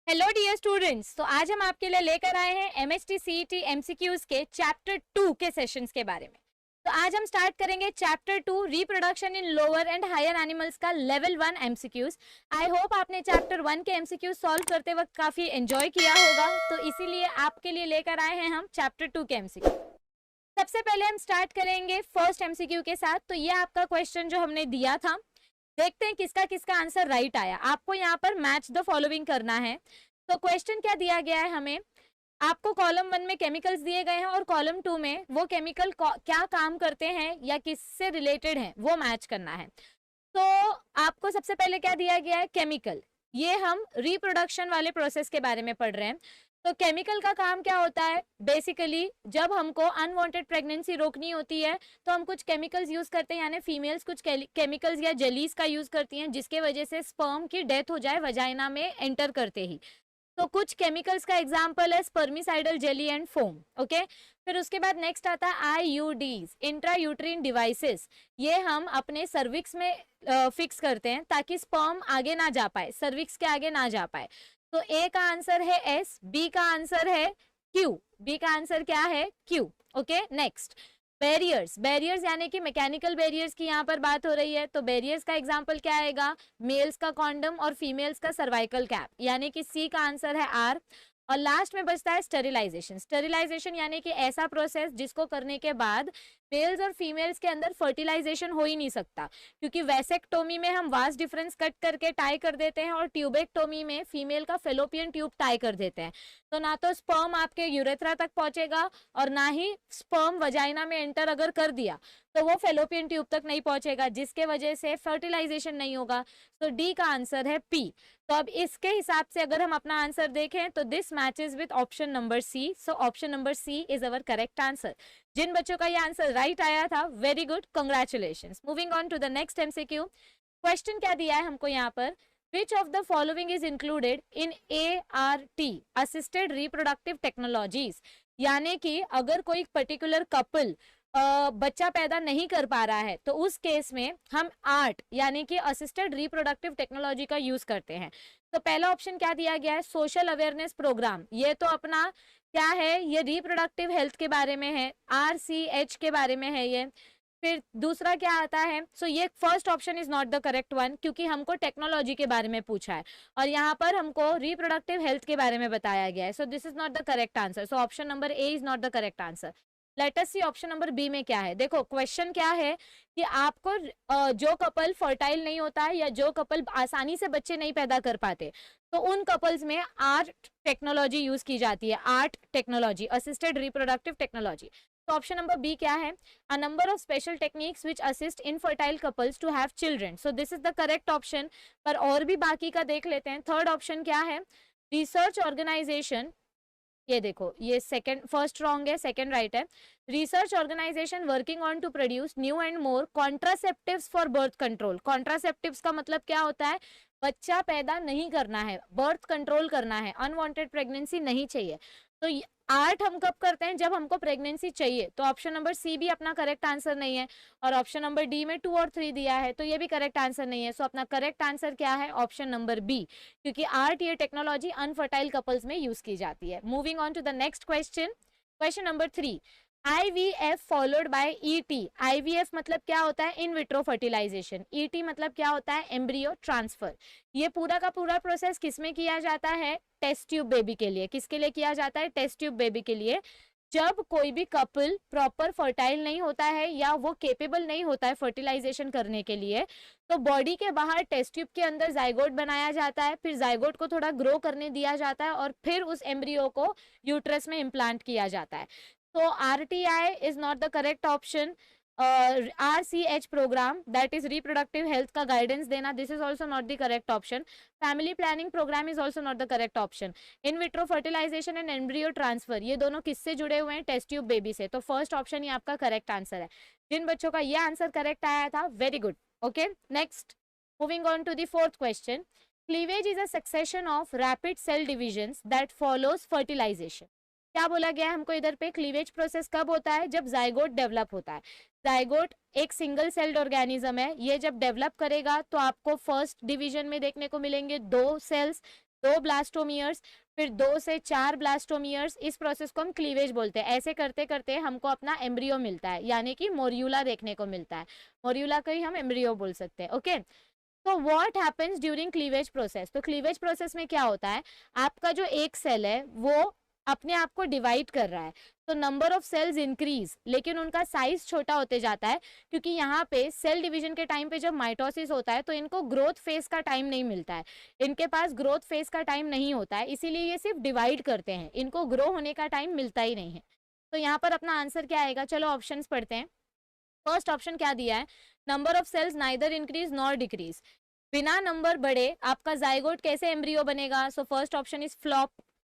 Hello dear students. तो आज हम आपके लिए लेकर आए हैं एमएसटी सीईटी एमसीक्यूज के चैप्टर 2 के सेशंस के बारे में। तो आज हम स्टार्ट करेंगे chapter 2 reproduction in lower and higher animals का लेवल 1 एमसीक्यूज। आई होप आपने चैप्टर 1 के एमसीक्यूज सॉल्व करते वक्त काफी एंजॉय किया होगा, तो इसीलिए आपके लिए लेकर आए हैं हम चैप्टर 2 के एमसीक्यू। सबसे पहले हम स्टार्ट करेंगे फर्स्ट एमसीक्यू के साथ। तो ये आपका क्वेश्चन जो हमने दिया था, देखते हैं किसका किसका आंसर राइट आया। आपको यहाँ पर मैच द फॉलोइंग करना है। तो क्वेश्चन क्या दिया गया है हमें, आपको कॉलम 1 में केमिकल्स दिए गए हैं और कॉलम 2 में वो केमिकल क्या काम करते हैं या किससे रिलेटेड है वो मैच करना है। तो आपको सबसे पहले क्या दिया गया है, केमिकल। ये हम रिप्रोडक्शन वाले प्रोसेस के बारे में पढ़ रहे हैं। तो केमिकल का काम क्या होता है, बेसिकली जब हमको अनवांटेड प्रेगनेंसी रोकनी होती है तो हम कुछ केमिकल्स यूज करते हैं, यानी फीमेल्स कुछ केमिकल्स या जेलीज का यूज करती हैं जिसके वजह से स्पर्म की डेथ हो जाए वजाइना में एंटर करते ही। तो कुछ केमिकल्स का एग्जांपल है spermicidal jelly and foam. Okay, फिर उसके बाद नेक्स्ट आता है आईयूडीज, इंट्रा यूट्रीन डिवाइसेस। ये हम अपने सर्विक्स में फिक्स करते हैं ताकि स्पर्म आगे ना जा पाए, सर्विक्स के आगे ना जा पाए। तो ए का आंसर है एस, बी का आंसर है क्यू। बी का आंसर क्या है, Q. Okay, next barriers. Barriers यानी कि मैकेनिकल बैरियर्स की यहाँ पर बात हो रही है। तो बैरियर्स का एग्जांपल क्या आएगा, मेल्स का कॉन्डम और फीमेल्स का सर्वाइकल कैप, यानी कि सी का आंसर है आर। और लास्ट में बचता है स्टेरिलाइजेशन। स्टेरिलाइजेशन यानी कि ऐसा प्रोसेस जिसको करने के बाद मेल्स और फीमेल्स के अंदर फर्टिलाइजेशन हो ही नहीं सकता, क्योंकि वैसेक्टोमी में हम वास डिफरेंस कट करके टाई कर देते हैं और ट्यूबेक्टोमी में फीमेल का फेलोपियन ट्यूब टाई कर देते हैं। तो ना तो स्पर्म आपके यूरेथ्रा तक पहुंचेगा और ना ही स्पर्म वजाइना में एंटर अगर कर दिया तो वो फेलोपियन ट्यूब तक नहीं पहुंचेगा, जिसके वजह से फर्टिलाइजेशन नहीं होगा। तो डी का आंसर है पी। तो अब इसके हिसाब से अगर हम अपना आंसर देखें तो this matches with option number C. So option number C is our correct answer. जिन बच्चों का ये आंसर राइट आया था, very good, congratulations. Moving on to the next MCQ. Question क्या दिया है हमको यहाँ पर, Which of the following is included in ART, assisted reproductive technologies? यानी कि अगर कोई पर्टिकुलर कपल बच्चा पैदा नहीं कर पा रहा है तो उस केस में हम आर्ट यानी कि असिस्टेड रिप्रोडक्टिव टेक्नोलॉजी का यूज करते हैं। तो पहला ऑप्शन क्या दिया गया है, सोशल अवेयरनेस प्रोग्राम। ये तो अपना क्या है, ये रिप्रोडक्टिव हेल्थ के बारे में है, RCH के बारे में है ये। फिर दूसरा क्या आता है, सो ये first option is not the correct one, क्योंकि हमको टेक्नोलॉजी के बारे में पूछा है और यहाँ पर हमको रिप्रोडक्टिव हेल्थ के बारे में बताया गया है। So this is not the correct answer. So option number A is not the correct answer. Let us see option number B में क्या है। देखो क्वेश्चन क्या है कि आपको जो कपल फर्टाइल नहीं होता है या जो कपल आसानी से बच्चे नहीं पैदा कर पाते, तो उन कपल्स में आर्ट टेक्नोलॉजी यूज की जाती है, art technology, assisted reproductive technology. तो ऑप्शन नंबर बी क्या है, a number of special techniques which assist infertile couples to have children. So this is the correct option। पर और भी बाकी का देख लेते हैं। थर्ड ऑप्शन क्या है, रिसर्च ऑर्गेनाइजेशन। ये देखो, ये सेकंड, फर्स्ट रॉन्ग है, सेकंड राइट है। Research organisation working on to produce new and more contraceptives for birth control. Contraceptives का मतलब क्या होता है, बच्चा पैदा नहीं करना है, बर्थ कंट्रोल करना है, अनवांटेड प्रेगनेंसी नहीं चाहिए। तो आर्ट हम कब करते हैं, जब हमको प्रेगनेंसी चाहिए। तो ऑप्शन नंबर सी भी अपना करेक्ट आंसर नहीं है और ऑप्शन नंबर डी में 2 और 3 दिया है, तो ये भी करेक्ट आंसर नहीं है। सो अपना करेक्ट आंसर क्या है, ऑप्शन नंबर बी, क्योंकि आर्ट ये टेक्नोलॉजी अनफर्टाइल कपल्स में यूज की जाती है। Moving on to the next question, question number 3, IVF followed by ET। IVF मतलब क्या होता है, इन विट्रो फर्टिलाइजेशन। ET मतलब क्या होता है, एम्ब्रियो ट्रांसफर। ये पूरा का पूरा प्रोसेस किसमें किया जाता है, टेस्ट ट्यूब बेबी के लिए। किसके लिए किया जाता है, टेस्ट ट्यूब बेबी के लिए। जब कोई भी कपल प्रॉपर फर्टाइल नहीं होता है या वो केपेबल नहीं होता है फर्टिलाइजेशन करने के लिए, तो बॉडी के बाहर टेस्ट ट्यूब के अंदर जाइगोट बनाया जाता है, फिर जाइगोट को थोड़ा ग्रो करने दिया जाता है और फिर उस एम्ब्रियो को यूट्रस में इम्प्लांट किया जाता है। तो RTI is not the correct option। RCH program, that is reproductive health का guidance देना, this is also not the correct option। family planning program is also not the correct option। in vitro fertilization and embryo transfer, ये दोनों किससे जुड़े हुए हैं, test tube baby से। तो फर्स्ट ऑप्शन ही आपका करेक्ट आंसर है। जिन बच्चों का ये आंसर करेक्ट आया था, very good. Okay, next, moving on to the fourth question. Cleavage is a succession of rapid cell divisions that follows fertilisation. क्या बोला गया है हमको इधर पे, क्लीवेज प्रोसेस कब होता है, जब जाइगोट डेवलप होता है। जाइगोट एक सिंगल सेल्ड ऑर्गेनिज्म है, ये जब डेवलप करेगा तो आपको फर्स्ट डिवीजन में देखने को मिलेंगे 2 सेल्स, 2 ब्लास्टोमियर्स, फिर 2 से 4 ब्लास्टोमियर्स। इस प्रोसेस को हम क्लीवेज बोलते हैं। ऐसे करते करते हमको अपना एम्ब्रियो मिलता है, यानी कि मोर्यूला देखने को मिलता है। मोर्यूला को ही हम एम्ब्रियो बोल सकते हैं। ओके, तो what happens during cleavage process? तो क्लीवेज प्रोसेस में क्या होता है, आपका जो एक सेल है वो अपने आप को डिवाइड कर रहा है, तो नंबर ऑफ सेल्स इंक्रीज, लेकिन उनका साइज छोटा होते जाता है, क्योंकि यहाँ पे सेल डिवीजन के टाइम पे जब माइटोसिस होता है तो इनको ग्रोथ फेज का टाइम नहीं मिलता है, इनके पास ग्रोथ फेज का टाइम नहीं होता है, इसीलिए ये सिर्फ डिवाइड करते हैं, इनको ग्रो होने का टाइम मिलता ही नहीं है। तो यहाँ पर अपना आंसर क्या आएगा? चलो ऑप्शंस पढ़ते हैं। फर्स्ट ऑप्शन क्या दिया है, number of cells neither increase nor decrease. बिना नंबर बढ़े आपका जाइगोट कैसे एम्ब्रियो बनेगा? So first option is flop.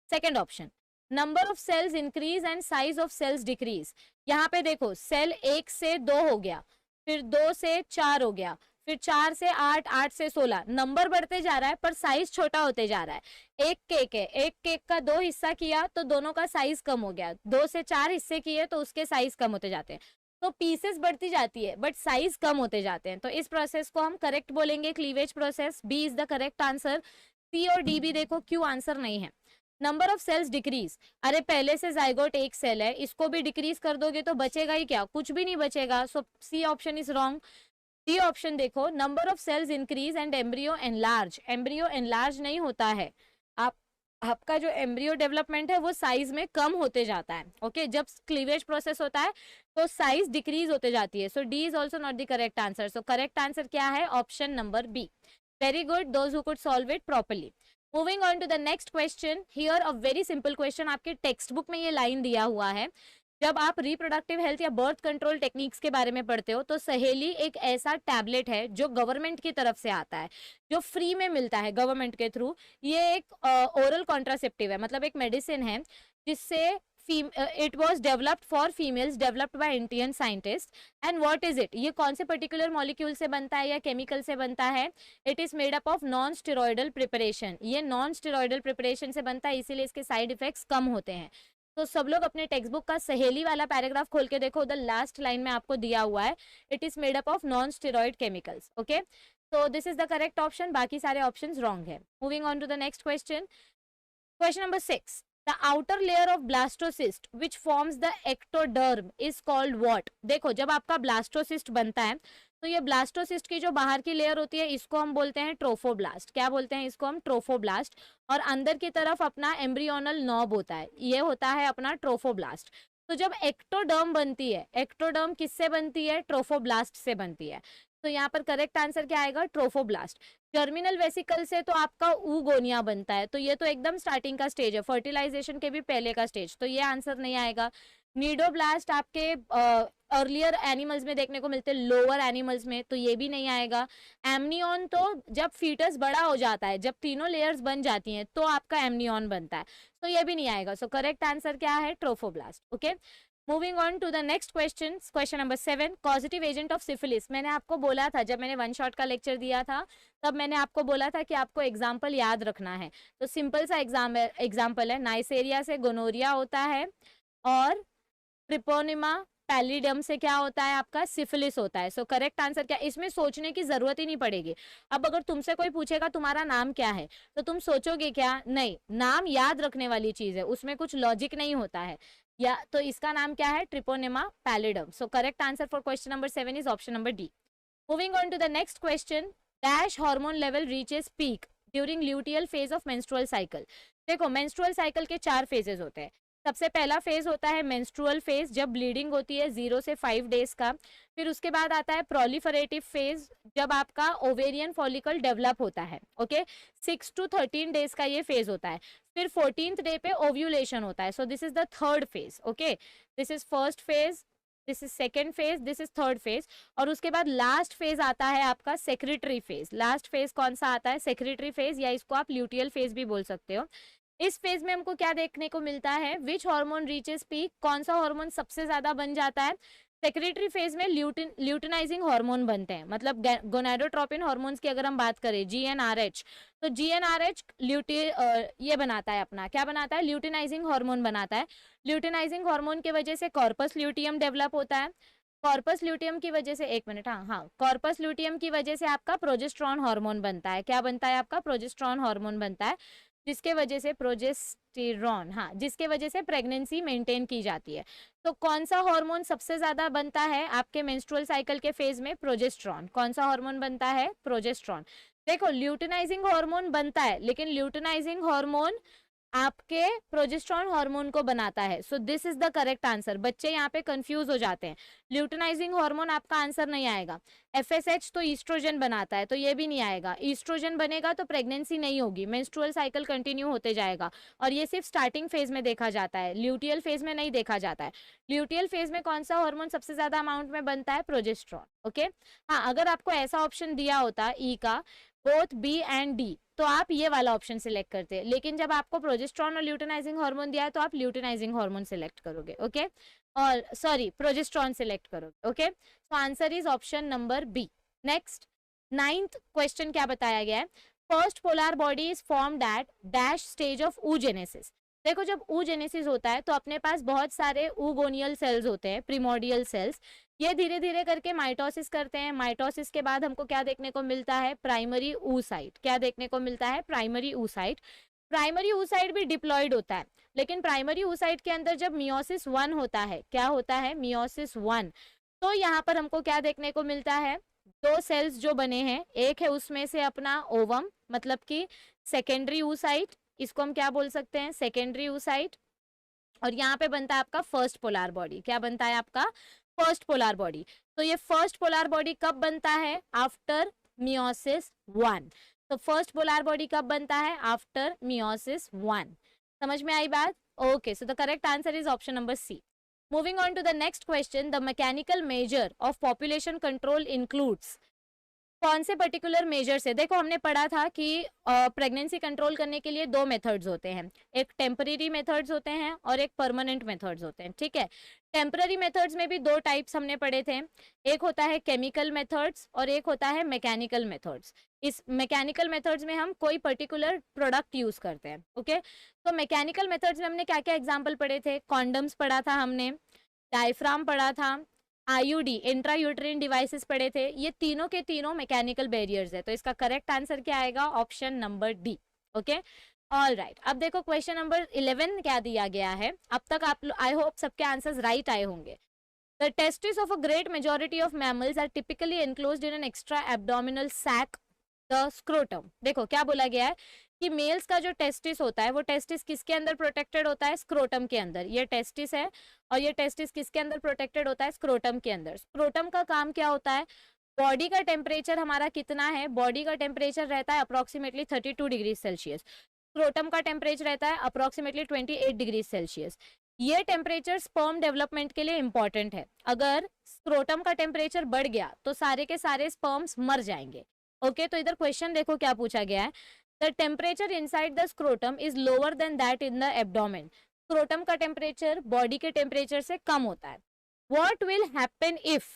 Second option, number of cells increase and size of cells decrease. यहाँ पे देखो, सेल 1 से 2 हो गया, फिर 2 से 4 हो गया, फिर 4 से 8, 8 से 16, नंबर बढ़ते जा रहा है पर साइज छोटा होते जा रहा है। एक केक है, एक केक का 2 हिस्सा किया तो दोनों का साइज कम हो गया, 2 से 4 हिस्से किए तो उसके साइज कम होते जाते हैं। तो पीसेस बढ़ती जाती है बट साइज कम होते जाते हैं, तो इस प्रोसेस को हम करेक्ट बोलेंगे, cleavage process. B is the correct answer. C और डी भी देखो क्यों आंसर नहीं है। नंबर ऑफ सेल्स डिक्रीज, अरे पहले से जाइगोट एक सेल है, इसको भी डिक्रीज कर दोगे तो बचेगा ही क्या? कुछ भी नहीं बचेगा। So C option is wrong. D option देखो, number of cells increase and embryo enlarge. Embryo enlarge नहीं होता है, आप आपका जो एम्ब्रियो डेवलपमेंट है वो साइज में कम होते जाता है। ओके, जब क्लीवेज प्रोसेस होता है तो साइज डिक्रीज होते जाती है। So D is also not the correct answer. So correct answer क्या है? Option number B. Very good, those who could solve it properly. Moving on to the next question. Here a very simple question, आपके text book में ये line दिया हुआ है। जब आप रिप्रोडक्टिव हेल्थ या बर्थ कंट्रोल टेक्निक्स के बारे में पढ़ते हो तो सहेली एक ऐसा टैबलेट है जो गवर्नमेंट की तरफ से आता है, जो फ्री में मिलता है गवर्नमेंट के थ्रू। ये एक ओरल कॉन्ट्रासेप्टिव है, मतलब एक मेडिसिन है जिससे it was developed for females, developed by Indian scientist. And what is it? ये कौन से पर्टिकुलर मॉलिक्यूल से बनता है या केमिकल से बनता है? It is made up of non steroidal preparation. ये नॉन स्टेरॉइडल प्रिपरेशन से बनता है, इसीलिए इसके साइड इफेक्ट्स कम होते हैं। तो सब लोग अपने टेक्स्ट बुक का सहेली वाला पैराग्राफ खोल के देखो, द लास्ट लाइन में आपको दिया हुआ है, it is made up of non steroid chemicals. Okay, so this is the correct option, बाकी सारे options wrong है। Moving on to the next question. Question number 6. The outer layer of blastocyst which forms the ectoderm is called what? देखो, जब आपका blastocyst बनता है तो ये ब्लास्टोसिस्ट की जो बाहर की लेयर होती है इसको हम बोलते हैं ट्रोफोब्लास्ट। क्या बोलते हैं इसको हम? ट्रोफोब्लास्ट। और अंदर की तरफ अपना एम्ब्रियोनल नॉब होता है, ये होता है अपना ट्रोफोब्लास्ट। तो जब एक्टोडर्म बनती है, एक्टोडर्म किससे बनती है? ट्रोफोब्लास्ट से बनती है। तो यहाँ पर करेक्ट आंसर क्या आएगा? ट्रोफोब्लास्ट। टर्मिनल वेसिकल से तो आपका ऊगोनिया बनता है, तो ये तो एकदम स्टार्टिंग का स्टेज है, फर्टिलाइजेशन के भी पहले का स्टेज, तो ये आंसर नहीं आएगा। नीडोब्लास्ट आपके अर्लियर एनिमल्स में देखने को मिलते हैं, लोअर एनिमल्स में, तो ये भी नहीं आएगा। एमनियन तो जब फीटस बड़ा हो जाता है, जब तीनों लेयर्स बन जाती हैं तो आपका एमनियन बनता है, तो ये भी नहीं आएगा। सो करेक्ट आंसर क्या है? Trophoblast. Okay, moving on to the next question. Question number 7, causative agent of syphilis. मैंने आपको बोला था, जब मैंने वन शॉट का लेक्चर दिया था तब मैंने आपको बोला था कि आपको एग्जाम्पल याद रखना है। तो सिंपल सा एग्जाम्पल है, नाइसेरिया से गोनोरिया होता है और ट्रिपोनिमा पैलिडम से क्या होता है? आपका सिफिलिस होता है। सो करेक्ट आंसर क्या? इसमें सोचने की जरूरत ही नहीं पड़ेगी। अब अगर तुमसे कोई पूछेगा तुम्हारा नाम क्या है तो तुम सोचोगे क्या? नहीं, नाम याद रखने वाली चीज है, उसमें कुछ लॉजिक नहीं होता है। या तो इसका नाम क्या है? Treponema pallidum. So correct answer for question number 7 is option number D. Moving on to the next question. Dash hormone level reaches peak during luteal phase of menstrual cycle. देखो, मेंस्ट्रुअल साइकिल के 4 phases होते हैं। सबसे पहला phase होता है menstrual phase, जब bleeding होती है 0 से 5 डेज का। फिर उसके बाद आता है प्रोलिफरेटिव फेज, जब आपका ओवेरियन फॉलिकल डेवलप होता है। ओके, 6 to 13 डेज का ये फेज होता है। फिर 14th डे पे ओव्यूलेशन होता है। So this is the third phase. Okay, this is first phase, this is second phase, this is third phase. और उसके बाद लास्ट फेज आता है आपका सेक्रेटरी फेज। लास्ट फेज कौन सा आता है? सेक्रेटरी फेज, या इसको आप ल्यूटियल फेज भी बोल सकते हो। इस फेज में हमको क्या देखने को मिलता है? विच हार्मोन रीचेस पीक, कौन सा हार्मोन सबसे ज्यादा बन जाता है? सेक्रेटरी फेज में ल्यूटिनाइजिंग हार्मोन बनते हैं, मतलब गोनाडोट्रोपिन हार्मोन्स की अगर हम बात करें, GnRH, तो GnRH ये बनाता है अपना, क्या बनाता है? ल्यूटिनाइजिंग हार्मोन बनाता है। ल्यूटिनाइजिंग हार्मोन की वजह से कॉर्पस ल्यूटियम डेवलप होता है। कॉर्पस ल्यूटियम की वजह से, एक मिनट, हाँ, कॉर्पस ल्यूटियम की वजह से आपका प्रोजेस्टेरॉन हार्मोन बनता है। क्या बनता है? आपका प्रोजेस्टेरॉन हार्मोन बनता है। जिसके वजह से प्रोजेस्टेरॉन, हाँ, जिसके वजह से प्रेगनेंसी मेंटेन की जाती है। तो कौन सा हार्मोन सबसे ज्यादा बनता है आपके मेंस्ट्रुअल साइकिल के फेज में? प्रोजेस्टेरॉन। कौन सा हार्मोन बनता है? प्रोजेस्टेरॉन। देखो ल्यूटिनाइजिंग हार्मोन बनता है, लेकिन ल्यूटिनाइजिंग हार्मोन आपके प्रोजेस्टेरॉन हार्मोन को बनाता है। So this is the correct answer. बच्चे यहाँ पे कंफ्यूज हो जाते हैं, ल्यूटिनाइजिंग हार्मोन आपका आंसर नहीं आएगा। एफएसएच तो ईस्ट्रोजन बनाता है, तो ये भी नहीं आएगा। ईस्ट्रोजन बनेगा तो प्रेगनेंसी नहीं होगी, मेंस्ट्रुअल साइकिल कंटिन्यू होते जाएगा, और ये सिर्फ स्टार्टिंग फेज में देखा जाता है, ल्यूटियल फेज में नहीं देखा जाता है। ल्यूटियल फेज में कौन सा हार्मोन सबसे ज्यादा अमाउंट में बनता है? प्रोजेस्टेरॉन। ओके, हाँ, अगर आपको ऐसा ऑप्शन दिया होता ई का बोथ बी एंड डी, तो आप ये वाला ऑप्शन सिलेक्ट करते, लेकिन जब आपको प्रोजेस्टेरॉन और ल्यूटिनाइजिंग हार्मोन दिया है तो आप ल्यूटिनाइजिंग हार्मोन सिलेक्ट करोगे। ओके, और सॉरी, प्रोजेस्टेरॉन सिलेक्ट करोगे। Okay, so answer is option number B. Next, 9th question क्या बताया गया है? First polar body is formed at dash stage of oogenesis। देखो, जब oogenesis होता है तो अपने पास बहुत सारे oogoneal सेल्स होते हैं, प्रिमोर्डियल सेल्स। ये धीरे धीरे करके माइटोसिस करते हैं। माइटोसिस के बाद हमको क्या देखने को मिलता है? Primary oocyte। क्या देखने को मिलता है? Primary oocyte। प्राइमरी oocyte भी डिप्लॉयड होता है, लेकिन प्राइमरी oocyte के अंदर जब मियोसिस 1 होता है, क्या होता है? मियोसिस 1, तो यहाँ पर हमको क्या देखने को मिलता है? दो सेल्स जो बने हैं, एक है उसमें से अपना ओवम, मतलब कि सेकेंडरी oocyte, इसको हम क्या बोल सकते हैं? Secondary oocyte। और यहाँ पे बनता है आपका फर्स्ट पोलर बॉडी। क्या बनता है आपका? First polar body. तो ये फर्स्ट पोलर बॉडी कब बनता है? After meiosis 1। तो फर्स्ट पोलर बॉडी कब बनता है? After meiosis 1। समझ में आई बात? Okay, so the correct answer is option number C. Moving on to the next question, the mechanical measure of population control includes. कौन से पर्टिकुलर मेजर से? देखो, हमने पढ़ा था कि प्रेगनेंसी कंट्रोल करने के लिए दो मेथड्स होते हैं, एक टेम्पररी मेथड्स होते हैं और एक परमानेंट मेथड्स होते हैं। ठीक है, टेम्पररी मेथड्स में भी दो टाइप्स हमने पढ़े थे, एक होता है केमिकल मेथड्स और एक होता है मैकेनिकल मेथड्स। इस मैकेनिकल मेथड्स में हम कोई पर्टिकुलर प्रोडक्ट यूज करते हैं। ओके, तो मैकेनिकल मेथड्स में हमने क्या क्या एग्जाम्पल पढ़े थे? कॉन्डम्स पढ़ा था हमने, डायफ्राम पढ़ा था, आईयूडी इंट्रा यूट्रिन डिवाइसेस पढ़े थे। ये तीनों के तीनों मैकेनिकल बैरियर्स है, तो इसका करेक्ट आंसर क्या आएगा? Option number D. Okay, all right. अब देखो क्वेश्चन नंबर 11 क्या दिया गया है। अब तक आप, आई होप सबके आंसर्स राइट आए होंगे। The testis of a great majority of mammals are typically enclosed in an extra abdominal sac, the scrotum. देखो क्या बोला गया है कि मेल्स का जो टेस्टिस होता है, वो टेस्टिस किसके अंदर प्रोटेक्टेड होता है? स्क्रोटम के अंदर। ये टेस्टिस है और ये टेस्टिस किसके अंदर प्रोटेक्टेड होता है? स्क्रोटम के अंदर। स्क्रोटम का काम क्या होता है? बॉडी का टेम्परेचर हमारा कितना है? बॉडी का टेम्परेचर रहता है अप्रोक्सीमेटली 32 डिग्री सेल्सियस। स्क्रोटम का टेम्परेचर रहता है अप्रोक्सीमेटली 28 डिग्री सेल्सियस। ये टेम्परेचर स्पर्म डेवलपमेंट के लिए इंपॉर्टेंट है। अगर स्क्रोटम का टेम्परेचर बढ़ गया तो सारे के सारे स्पर्म्स मर जाएंगे। ओके, तो इधर क्वेश्चन देखो क्या पूछा गया है। The temperature inside the scrotum is lower than that in the abdomen. Scrotum का टेम्परेचर बॉडी के टेम्परेचर से कम होता है। व्हाट विल हैपन इफ,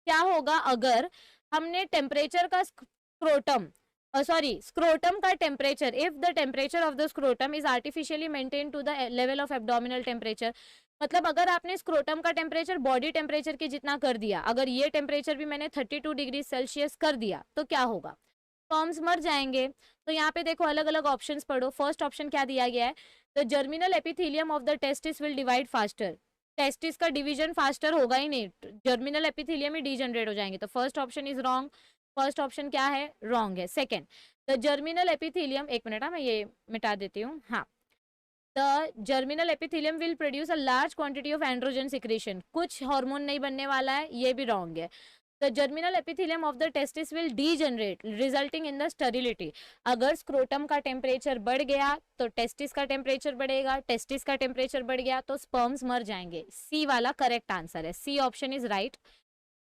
क्या होगा अगर हमने टेम्परेचर का स्क्रोटम का temperature, if the temperature of the scrotum is artificially maintain to the level of abdominal temperature. मतलब अगर आपने स्क्रोटम का टेम्परेचर बॉडी टेम्परेचर के जितना कर दिया, अगर ये टेम्परेचर भी मैंने 32 डिग्री सेल्सियस कर दिया, तो क्या होगा? स्पर्म्स मर जाएंगे। तो यहाँ पे देखो अलग अलग ऑप्शंस पढ़ो। फर्स्ट ऑप्शन क्या दिया गया है? The germinal epithelium of the testis will divide faster. Testis का डिवीजन फास्टर होगा ही नहीं, जर्मिनल एपिथेलियम ही डीजनरेट हो जाएंगे। तो first option is wrong. First option क्या है? रॉन्ग है। सेकंड, द जर्मिनल एपिथेलियम, एक मिनट, मैं ये मिटा देती हूँ। हाँ, the germinal epithelium will produce a large quantity of androgen secretion. कुछ हार्मोन नहीं बनने वाला है, ये भी रॉन्ग है। The germinal epithelium of the testis will degenerate, resulting in the sterility. अगर स्क्रोटम का टेम्परेचर बढ़ गया तो टेस्टिस का टेम्परेचर बढ़ेगा, टेस्टिस का टेम्परेचर बढ़ गया तो स्पर्म्स मर जाएंगे। सी वाला करेक्ट आंसर है, C option is right.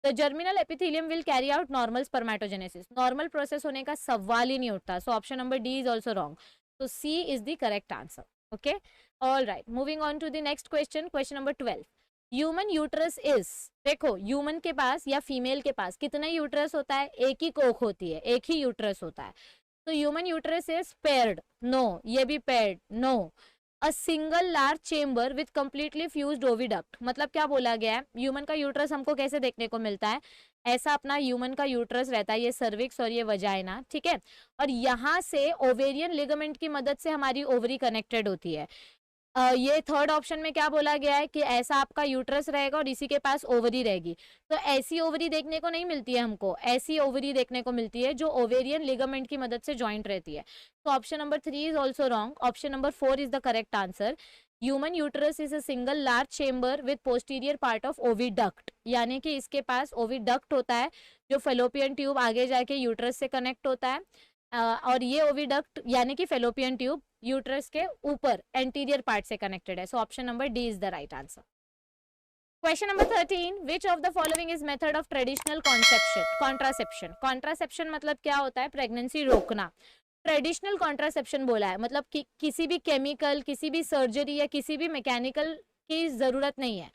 The germinal epithelium will carry out normal spermatogenesis. Normal process होने का सवाल ही नहीं उठता, so option number D is also wrong. तो C is the correct answer. Okay, all right, moving on to the next question, question number 12। Human uterus is, देखो human के पास या फीमेल के पास कितना यूट्रस होता है? एक ही कोख होती है, एक ही यूट्रस होता है। तो human uterus is paired, no. ये भी paired, no. A single large chamber with completely fused oviduct. मतलब क्या बोला गया है? ह्यूमन का यूट्रस हमको कैसे देखने को मिलता है? ऐसा अपना ह्यूमन का यूट्रस रहता है, ये सर्विक्स और ये वजाइना, ठीक है। और यहाँ से ओवेरियन लिगामेंट की मदद से हमारी ओवरी कनेक्टेड होती है। ये थर्ड ऑप्शन में क्या बोला गया है कि ऐसा आपका यूट्रस रहेगा और इसी के पास ओवरी रहेगी। तो ऐसी ओवरी देखने को नहीं मिलती है हमको, ऐसी ओवरी देखने को मिलती है जो ओवेरियन लिगामेंट की मदद से ज्वाइंट रहती है। तो option number 3 is also wrong, option number 4 is the correct answer. Human uterus is a single large chamber with posterior part of oviduct, यानी कि इसके पास ओविडक्ट होता है जो फेलोपियन ट्यूब आगे जाके यूट्रस से कनेक्ट होता है। और ये ओविडक्ट यानी कि फेलोपियन ट्यूब यूट्रस के ऊपर एंटीरियर पार्ट से कनेक्टेड है। सो option number D is the right answer. Question number 13, which of the following is method of traditional contraception. Contraception मतलब क्या होता है, प्रेगनेंसी रोकना। ट्रेडिशनल कॉन्ट्रासेप्शन बोला है मतलब कि किसी भी केमिकल, किसी भी सर्जरी या किसी भी मैकेनिकल की जरूरत नहीं है,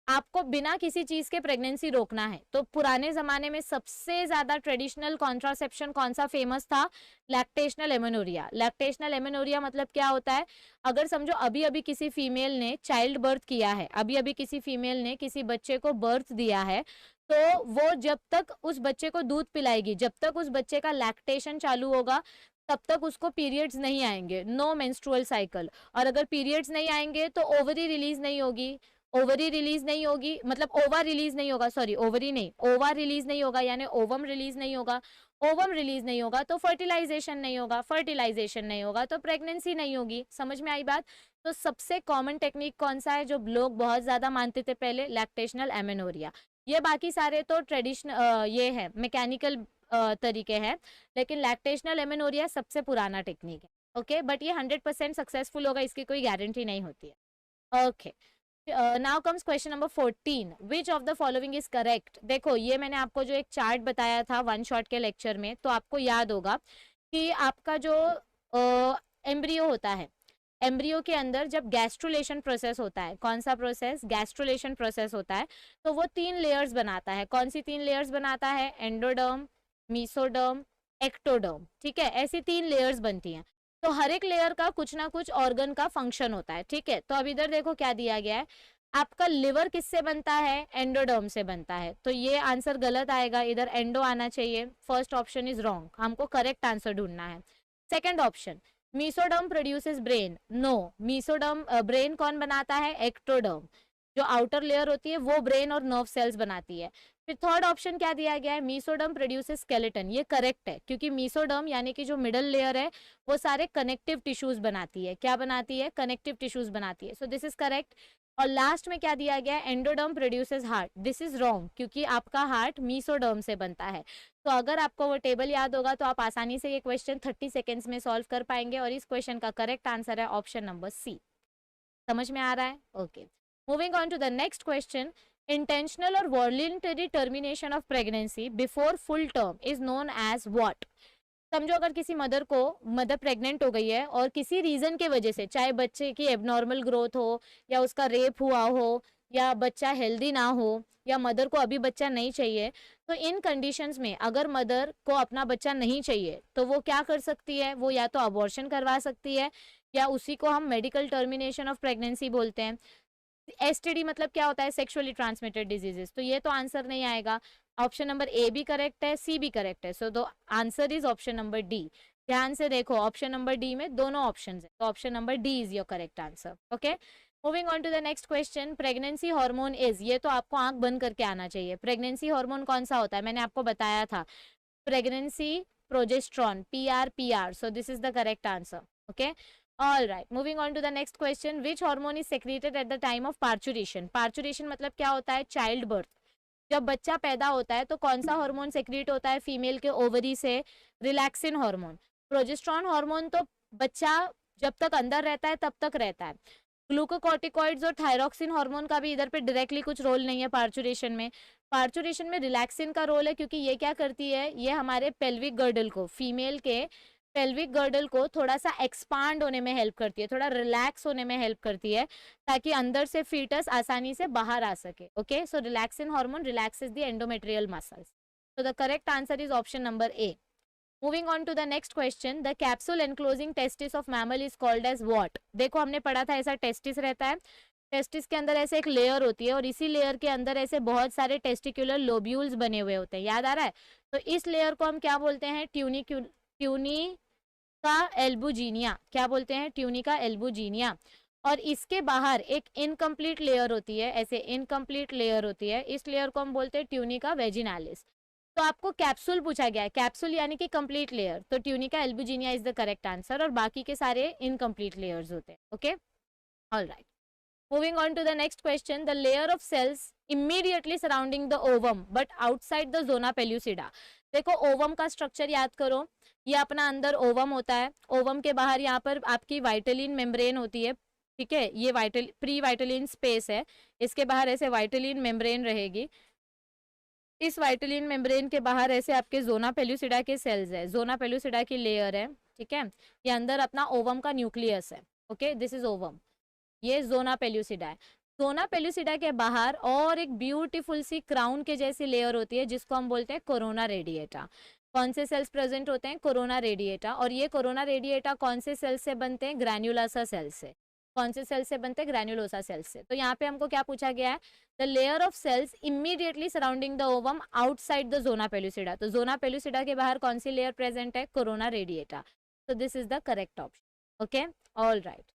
आपको बिना किसी चीज के प्रेगनेंसी रोकना है। तो पुराने जमाने में सबसे ज्यादा ट्रेडिशनल कॉन्ट्रासेप्शन कौन सा फेमस था, लैक्टेशनल एमेनोरिया। लैक्टेशनल एमेनोरिया मतलब क्या होता है, अगर समझो अभी अभी किसी फीमेल ने चाइल्ड बर्थ किया है, अभी अभी किसी फीमेल ने किसी बच्चे को बर्थ दिया है, तो वो जब तक उस बच्चे को दूध पिलाएगी, जब तक उस बच्चे का लैक्टेशन चालू होगा, तब तक उसको पीरियड्स नहीं आएंगे, नो मेंस्ट्रुअल साइकिल। और अगर पीरियड्स नहीं आएंगे तो ओवरी रिलीज नहीं होगी, ओवरी रिलीज नहीं होगी मतलब ओवा रिलीज नहीं होगा, सॉरी ओवरी नहीं, ओवा रिलीज नहीं होगा यानी ओवम रिलीज नहीं होगा, ओवम रिलीज नहीं होगा तो फर्टिलाइजेशन नहीं होगा, फर्टिलाइजेशन नहीं होगा तो प्रेगनेंसी नहीं होगी। समझ में आई बात। तो सबसे कॉमन टेक्निक कौन सा है जो लोग बहुत ज्यादा मानते थे पहले, लैक्टेशनल एमेनोरिया। ये बाकी सारे तो ट्रेडिशनल ये है मैकेनिकल तरीके हैं, लेकिन लैक्टेशनल एमेनोरिया सबसे पुराना टेक्निक है। ओके, बट ये 100% सक्सेसफुल होगा इसकी कोई गारंटी नहीं होती है। Okay, now comes question number 14, which of the following is correct. देखो ये मैंने आपको जो एक चार्ट बताया था वन शॉट के लेक्चर में, तो आपको याद होगा कि आपका जो एम्ब्रियो होता है, एम्ब्रियो के अंदर जब गैस्ट्रुलेशन प्रोसेस होता है, कौन सा प्रोसेस, गैस्ट्रुलेशन प्रोसेस होता है, तो वो 3 लेयर्स बनाता है। कौन सी 3 लेयर्स बनाता है, एंडोडर्म, मीसोडर्म, एक्टोडर्म, ठीक है, ऐसी 3 लेयर्स बनती हैं। तो हर एक लेयर का कुछ ना कुछ ऑर्गन का फंक्शन होता है, ठीक है। तो अब इधर देखो क्या दिया गया है, आपका लिवर किससे बनता है, एंडोडर्म से बनता है, तो ये आंसर गलत आएगा, इधर एंडो आना चाहिए। फर्स्ट ऑप्शन इज रॉन्ग, हमको करेक्ट आंसर ढूंढना है। Second option, mesoderm produces brain, no, mesoderm brain कौन बनाता है, एक्टोडर्म, जो आउटर लेयर होती है वो ब्रेन और नर्व सेल्स बनाती है। फिर थर्ड ऑप्शन क्या दिया गया है, मीसोडर्म प्रोड्यूसेस स्केलेटन, ये करेक्ट है क्योंकि मीसोडर्म यानी कि जो मिडल लेयर है वो सारे कनेक्टिव टिश्यूज बनाती है, क्या बनाती है, कनेक्टिव टिश्यूज बनाती है। So this is correct. और लास्ट में क्या दिया गया है, endoderm produces heart, this is wrong क्योंकि आपका हार्ट मीसोडर्म से बनता है। तो अगर आपको वो टेबल याद होगा तो आप आसानी से ये क्वेश्चन 30 सेकेंड्स में सॉल्व कर पाएंगे और इस क्वेश्चन का करेक्ट आंसर है ऑप्शन नंबर सी। समझ में आ रहा है। Okay, moving on to the next question, intentional or voluntary termination of pregnancy before full term is known as what। समझो अगर किसी मदर प्रेग्नेंट हो गई है और किसी रीजन के वजह से, चाहे बच्चे की एबनॉर्मल ग्रोथ हो या उसका रेप हुआ हो या बच्चा हेल्दी ना हो या मदर को अभी बच्चा नहीं चाहिए, तो इन कंडीशंस में अगर मदर को अपना बच्चा नहीं चाहिए तो वो क्या कर सकती है, वो या तो अबॉर्शन करवा सकती है या उसी को हम मेडिकल टर्मिनेशन ऑफ प्रेगनेंसी बोलते हैं। एसटीडी मतलब क्या होता है, सेक्सुअली ट्रांसमिटेड डिजीजेस, तो ये तो आंसर नहीं आएगा। ऑप्शन नंबर ए भी करेक्ट है, सी भी करेक्ट है, so the answer is option number D. ध्यान से देखो ऑप्शन नंबर डी में दोनों ऑप्शन है, तो option number D is your correct answer. Okay, moving on to the next question, pregnancy hormone is, ये तो आपको आंख बंद करके आना चाहिए। प्रेगनेंसी हार्मोन कौन सा होता है, मैंने आपको बताया था, pregnancy progesterone, PRPR, so this is the correct answer. Okay, all right, moving on to the next question, which hormone is secreted at the time of parturition। parturition मतलब क्या होता है, चाइल्ड बर्थ, जब बच्चा पैदा होता है तो कौन सा हार्मोन सेक्रेट होता है फीमेल के ओवरी से, रिलैक्सिन हार्मोन। प्रोजेस्ट्रॉन हार्मोन तो बच्चा जब तक अंदर रहता है तब तक रहता है। ग्लूकोकॉर्टिकॉइड्स और थायरॉक्सिन हार्मोन का भी इधर पे डायरेक्टली कुछ रोल नहीं है पार्चुरेशन में। पार्चुरेशन में रिलैक्सिन का रोल है क्योंकि ये क्या करती है, ये हमारे पेल्विक गर्डल को, फीमेल के पेल्विक गर्डल को थोड़ा सा एक्सपांड होने में हेल्प करती है, थोड़ा रिलैक्स होने में हेल्प करती है ताकि अंदर से फीटस आसानी से बाहर आ सके। Okay, so relaxin hormone relaxes the endometrial muscles, so the correct answer is option number A. Moving on to the next question, the capsule enclosing testis of mammal is called as what। देखो हमने पढ़ा था ऐसा testis रहता है, testis के अंदर ऐसे एक लेयर होती है और इसी लेयर के अंदर ऐसे बहुत सारे टेस्टिकुलर लोब्यूल्स बने हुए होते हैं, याद आ रहा है? तो इस लेयर को हम क्या बोलते हैं? Tunica albuginea. क्या बोलते हैं? Tunica albuginea. और इसके बाहर एक इनकम्प्लीट लेयर होती है, ऐसे इनकम्प्लीट लेयर होती है, इस लेयर को हम बोलते हैं ट्यूनिका वेजिनालिस। तो आपको कैप्सूल पूछा गया है, कैप्सूल यानी कि कंप्लीट लेयर, तो tunica albuginea is the correct answer और बाकी के सारे इनकम्प्लीट लेयर्स होते हैं। Okay, alright, moving on to the next question, the layer of cells immediately surrounding the ovum but outside the zona pellucida। देखो ovum का structure याद करो, ये अपना अंदर ओवम होता है, ओवम के बाहर यहाँ पर आपकी वाइटलिन मेम्ब्रेन होती है, ठीक है, ये प्री वाइटलिन स्पेस है, इसके बाहर ऐसे वाइटलिन मेम्ब्रेन रहेगी, इस वाइटलिन मेम्ब्रेन के बाहर ऐसे आपके जोना पेल्यूसिडा के सेल्स है, जोना पेल्यूसिडा की लेयर है, ठीक है, ये अंदर अपना ओवम का न्यूक्लियस है। ओके, दिस इज ओवम, ये जोना पेल्यूसिडा है। जोना पेल्यूसिडा के बाहर और एक ब्यूटीफुल सी क्राउन के जैसी लेयर होती है जिसको हम बोलते हैं कोरोना रेडिएटा। कौन से सेल्स प्रेजेंट होते हैं? Corona radiata. और ये कोरोना रेडिएटा कौन से सेल्स से बनते हैं? ग्रैन्युलोसा सेल से। कौन से सेल से बनते हैं? ग्रैन्युलोसा सेल से। तो यहाँ पे हमको क्या पूछा गया है? The layer of cells immediately surrounding the ovum outside the zona pellucida. तो जोना पेल्यूसिडा के बाहर कौन सी लेयर प्रेजेंट है? Corona radiata. So this is the correct option. Okay, all right.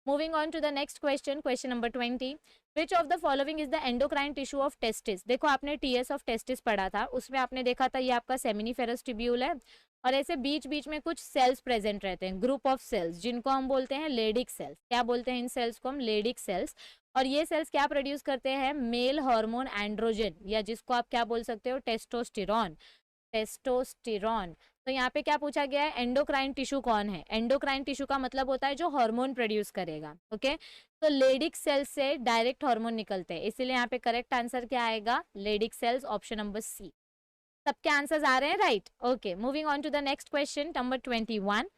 Moving on to the next question, question number 20. Which of the following is the endocrine tissue of testis? देखो आपने TS of testis पढ़ा था, उसमें आपने देखा था ये आपका सेमिनिफेरस ट्यूब्यूल है और ऐसे बीच बीच में कुछ सेल्स प्रेजेंट रहते हैं, ग्रुप ऑफ सेल्स, जिनको हम बोलते हैं लेडिक सेल्स। क्या बोलते हैं इन सेल्स को? हम लेडिक सेल्स। और ये सेल्स क्या प्रोड्यूस करते हैं? मेल हार्मोन एंड्रोजन, या जिसको आप क्या बोल सकते हो? टेस्टोस्टेरॉन। टेस्टोस्टेरॉन। तो यहाँ पे क्या पूछा गया है? एंडोक्राइन टिश्यू कौन है? एंडोक्राइन टिश्यू का मतलब होता है जो हार्मोन प्रोड्यूस करेगा। ओके, तो लेडिक सेल्स से डायरेक्ट हार्मोन निकलते हैं, इसीलिए यहाँ पे करेक्ट आंसर क्या आएगा? Leydig cells, option number C. सबके आंसर्स आ रहे हैं? Right. Okay, moving on to the next question, number 21।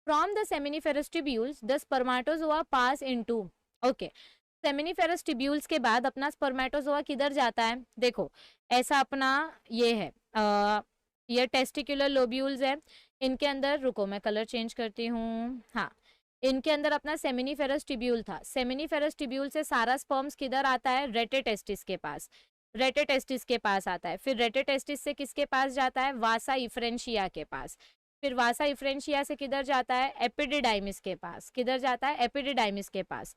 From the seminiferous tubules the spermatozoa pass into. Okay, seminiferous tubules के बाद अपना स्पर्मेटोजोआ किधर जाता है? देखो ऐसा अपना ये है, ये टेस्टिकुलर लोब्यूल्स है, इनके अंदर, रुको मैं कलर चेंज करती हूँ, हाँ, इनके अंदर अपना सेमिनिफेरस ट्यूब्यूल था। सेमिनिफेरस ट्यूब्यूल से सारा स्पर्म्स किधर आता है? रेटेटेस्टिस के पास। रेटेटेस्टिस के पास आता है, फिर रेटेटेस्टिस से किसके पास जाता है? वासा इफ्रेंशिया के पास। फिर वासा इफ्रेंशिया से किधर जाता है? एपिडिडाइमिस के पास। किधर जाता है? एपिडिडाइमिस के पास।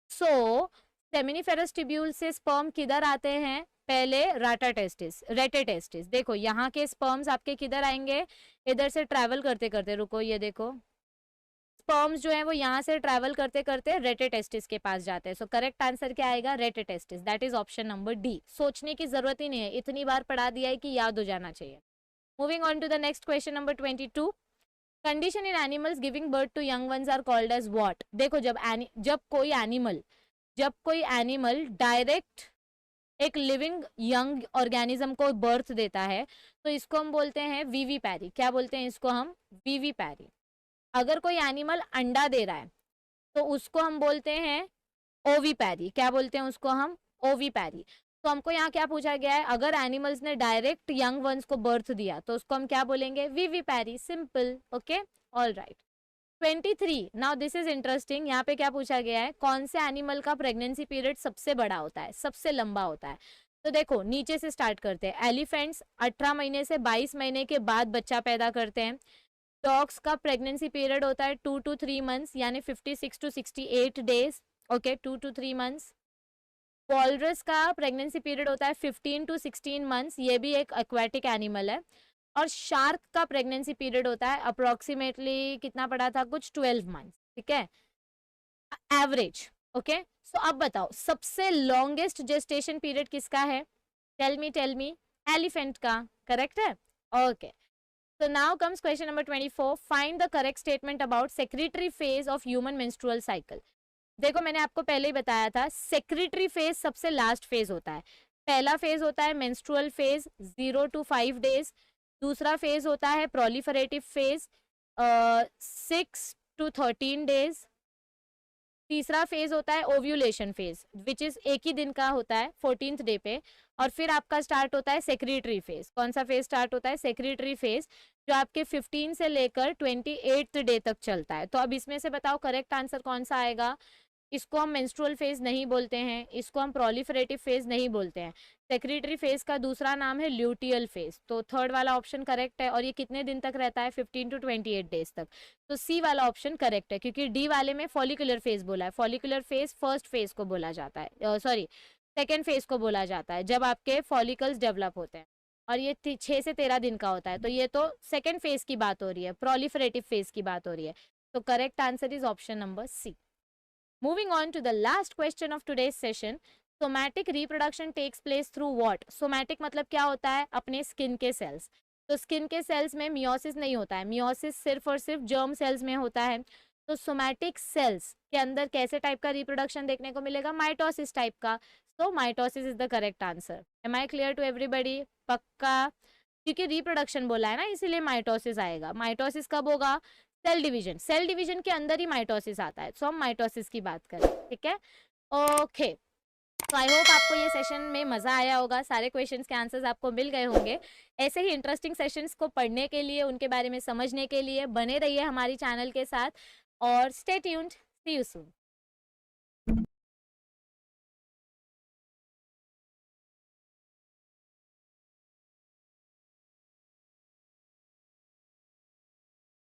सो सेमिनिफेरस ट्यूब्यूल से स्पर्म किधर आते हैं? पहले रेटेटेस्टिस। देखो यहाँ के स्पर्म्स आपके किधर आएंगे? इधर से ट्रैवल करते करते, रुको ये देखो, स्पर्म्स जो है वो यहाँ से ट्रैवल करते करते रेटेटेस्टिस के पास जाते हैं। सो करेक्ट आंसर क्या आएगा? Rete testis, that is option number D. सोचने की जरूरत ही नहीं है, इतनी बार पढ़ा दिया है कि याद हो जाना चाहिए। Moving on to the next question, number 22। Condition in animals giving birth to young ones are called as what? देखो जब कोई एनिमल डायरेक्ट एक लिविंग यंग ऑर्गेनिज्म को बर्थ देता है तो इसको हम बोलते हैं विविपैरी। क्या बोलते हैं इसको हम? विविपैरी। अगर कोई एनिमल अंडा दे रहा है तो उसको हम बोलते हैं ओविपैरी। क्या बोलते हैं उसको हम? ओविपैरी। तो हमको यहाँ क्या पूछा गया है? अगर एनिमल्स ने डायरेक्ट यंग वंस को बर्थ दिया तो उसको हम क्या बोलेंगे? Vivipary, simple. Okay, all right. 23, now this is interesting. यहाँ पे क्या पूछा गया है? कौन से एनिमल का प्रेगनेंसी पीरियड सबसे बड़ा होता है, सबसे लंबा होता है? तो देखो नीचे से स्टार्ट करते हैं। एलिफेंट्स 18 महीने से 22 महीने के बाद बच्चा पैदा करते हैं। डॉग्स का प्रेगनेंसी पीरियड होता है 2 to 3 मंथ्स, यानी 56 to 68 days. Okay, 2 to 3 months. Walrus का प्रेगनेंसी पीरियड होता है 15 to 16 मंथ्स, ये भी एक एक्वेटिक एनिमल है। और शार्क का प्रेगनेंसी पीरियड होता है अप्रोक्सीमेटली, कितना पड़ा था? कुछ 12 मंथ्स, ठीक है, एवरेज। ओके, सो अब बताओ सबसे लॉन्गेस्ट जेस्टेशन पीरियड किसका है? Tell me. एलिफेंट का, करेक्ट है? Okay, so now comes question number 24. Find the correct statement about secretory phase of human menstrual cycle. देखो मैंने आपको पहले ही बताया था, सेक्रेटरी फेज सबसे लास्ट फेज होता है। पहला फेज होता है मेंस्ट्रुअल फेज 0 to 5 डेज। दूसरा फेज होता है प्रोलिफरेटिव फेज 6 to 13 डेज। तीसरा फेज होता है ओव्यूलेशन फेज, विच इज एक ही दिन का होता है 14th डे पे। और फिर आपका स्टार्ट होता है सेक्रेटरी फेज। कौन सा फेज स्टार्ट होता है? सेक्रेटरी फेज, जो आपके 15 से लेकर 28th डे तक चलता है। तो अब इसमें से बताओ करेक्ट आंसर कौन सा आएगा? इसको हम मेंस्ट्रुअल फेज नहीं बोलते हैं, इसको हम प्रोलिफरेटिव फेज नहीं बोलते हैं। सेक्रेटरी फेज का दूसरा नाम है ल्यूटियल फेज। तो थर्ड वाला ऑप्शन करेक्ट है। और ये कितने दिन तक रहता है? 15 to 28 डेज तक। तो सी वाला ऑप्शन करेक्ट है, क्योंकि डी वाले में फॉलिकुलर फेज बोला है। फॉलिकुलर फेज फर्स्ट फेज को बोला जाता है, सॉरी सेकेंड फेज को बोला जाता है, जब आपके फॉलिकल्स डेवलप होते हैं। और ये 6 से 13 दिन का होता है। तो ये तो सेकेंड फेज की बात हो रही है, प्रोलिफरेटिव फेज की बात हो रही है। तो correct answer is option number C. Moving on to the last question of today's session, somatic reproduction takes place through what? Somatic मतलब क्या होता है? अपने स्किन के सेल्स। तो स्किन के सेल्स में मियोसिस नहीं होता है, मियोसिस सिर्फ और सिर्फ जर्म सेल्स में होता है। तो सोमैटिक सेल्स के अंदर कैसे टाइप का रिप्रोडक्शन देखने को मिलेगा? माइटोसिस टाइप का। So mitosis is the correct answer. Am I clear to everybody? पक्का? क्योंकि रिप्रोडक्शन बोला है ना, इसीलिए माइटोसिस आएगा। माइटोसिस कब होगा? सेल डिवीजन, सेल डिवीजन के अंदर ही माइटोसिस आता है। सो हम माइटोसिस की बात करें, ठीक है? ओके, तो आई होप आपको ये सेशन में मजा आया होगा, सारे क्वेश्चंस के आंसर्स आपको मिल गए होंगे। ऐसे ही इंटरेस्टिंग सेशंस को पढ़ने के लिए, उनके बारे में समझने के लिए बने रहिए हमारी चैनल के साथ और stay tuned. See you soon.